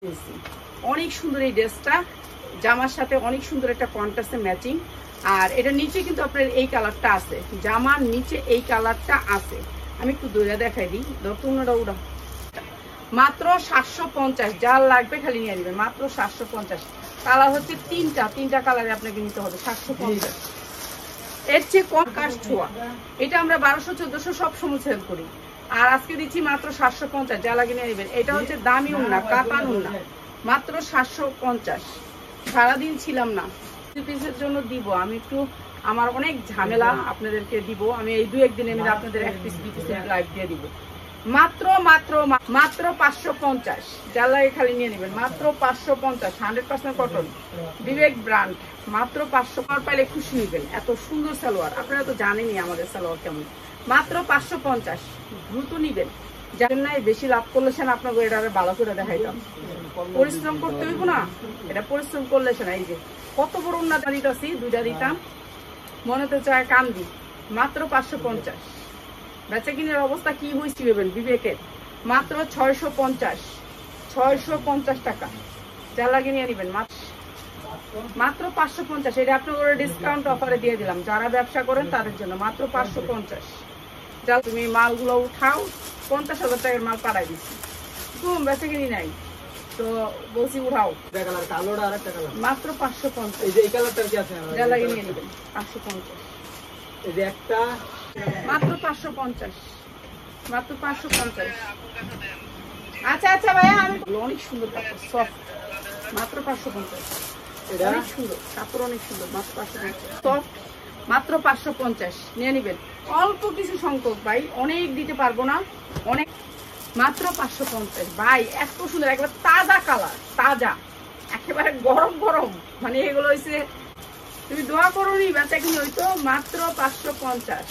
অনেক সুন্দর এই ড্রেসটা, জামার সাথে অনেক সুন্দর একটা কন্ট্রাস্টে ম্যাচিং। আর এটা নিচে কিন্তু আপনার এই কালারটা আছে, জামার নিচে এই কালারটা আছে। আমি একটু দইরা দেখাই দিই, দর্তনটা উড়া মাত্র 750। যার লাগবে খালি নিয়ে নেবেন, মাত্র 750। কালার হচ্ছে তিনটা কালারে আপনাকে নিতে হবে। 750 এর চেয়ে কম কাস্ট ছোঁয়া। এটা আমরা 1200-1400 সব সময় সেল করি, আর আজকে দিচ্ছি মাত্র 750। যা লাগে নিয়ে নেবেন। এটা হচ্ছে দামি উন্না, কাতান উন্না, মাত্র 750। সারাদিন ছিলাম না, পিসের জন্য দিব আমি একটু, আমার অনেক ঝামেলা, আপনাদেরকে দিব আমি এই 2-1 দিনের মধ্যে আপনাদের 1 পিস 2 পিসের লাইভ দিয়ে দিব। মাত্র 550। যার লাগে খালি নিয়ে নেবেন, মাত্র 550। 100% কটন, বিবেক ব্র্যান্ড, মাত্র 500 পাইলে খুশি নেবেন। এত সুন্দর সালোয়ার, আপনারা তো জানেনই আমাদের সালোয়ার কেমন। মাত্র 550, দ্রুত নিবেন। জানেন না বেশি লাভ করলেছেন, আপনাকে এটা ভালো করে দেখাইতাম। পরিশ্রম করতে হইব না, এটা পরিশ্রম করলেছেন। এই যে কত বড় উন্নত দিতেছি, 2টা দিতাম, মনে তো চায় কান্দি। মাত্র 550। বেচা কিনের অবস্থা কি হয়েছে ভেবেন বিবেকের, মাত্র 650 টাকা। যা লাগে নিয়ে নেবেন, মাত্র 550। এটা আপনার ডিসকাউন্ট অফারে দিয়ে দিলাম, যারা ব্যবসা করেন তাদের জন্য মাত্র 550। যা তুমি মালগুলো উঠাও, 50,000 টাকার মাল পাঠাই দিচ্ছি, কম বেচা কিনি নাই তো বলছি উঠাও। মাত্র 550। যা লাগে নিয়ে নেবেন, 550। এই যে একটা মাত্র 550, মাত্র 550। আচ্ছা ভাইয়া, আমি অনেক সুন্দর কাপড়, সফট, মাত্র 550। অনেক সুন্দর কাপড়, অনেক সুন্দর, মাত্র 550। সফট, মাত্র 550 নিয়ে নেবেন। অল্প কিছু সংখ্যক ভাই, অনেক দিতে পারবো না, অনেক, মাত্র 550। ভাই এত সুন্দর, একবার তাজা কালার, তাজা একেবারে গরম গরম, মানে এগুলো হয়েছে তুমি দোয়া করো নি বেচা কিনি হইতো। মাত্র 550।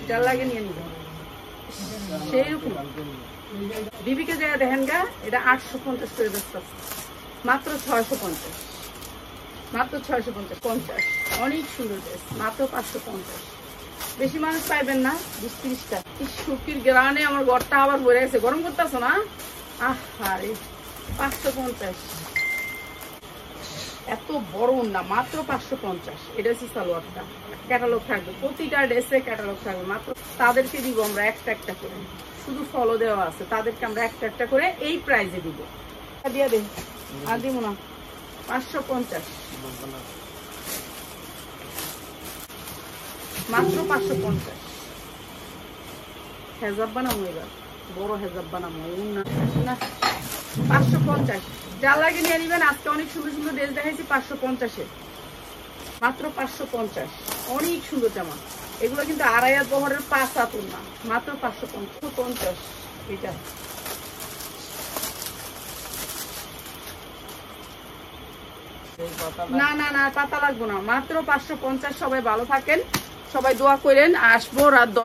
যার লাগে নিয়ে নিবে সেইরকম। বিবিকে জায়গা দেখেন গা, এটা 850 করে বেচতে, মাত্র 650। মাত্র 650। অনেক সুন্দর ড্রেস, মাত্র 550। বেশি মানুষ পাইবেন না, 20-30টা। শুকির গ্রানে আমার ঘরটা আবার ভরে গেছে, গরম করতেছো না? আরে 550। এত বড় না, মাত্র 550। এটা হচ্ছে সালোয়ারটা, ক্যাটালগ থাকবে, প্রতিটা ড্রেসে ক্যাটালগ থাকবে। মাত্র তাদেরকে দিব আমরা একটা করে, শুধু ফলো দেওয়া আছে, তাদেরকে আমরা একটা করে এই প্রাইজে দিব। দিয়ে দেন, আর দিব না। 550, মাত্র 550। হেজাব বানাবো, এবার বড় হেজাব বানাবো না। 550। যা লাগে নিয়ে নিবেন। আজকে অনেক সুন্দর সুন্দর ড্রেস দেখাইছি 550-এ, মাত্র 550। অনেক সুন্দর জামা, এগুলো কিন্তু 2.5 হাত বহরের 5 হাত না, মাত্র 550। এটা না পাতা লাগবো না, মাত্র 550। সবাই ভালো থাকেন, সবাই দোয়া করেন। আসবো রাত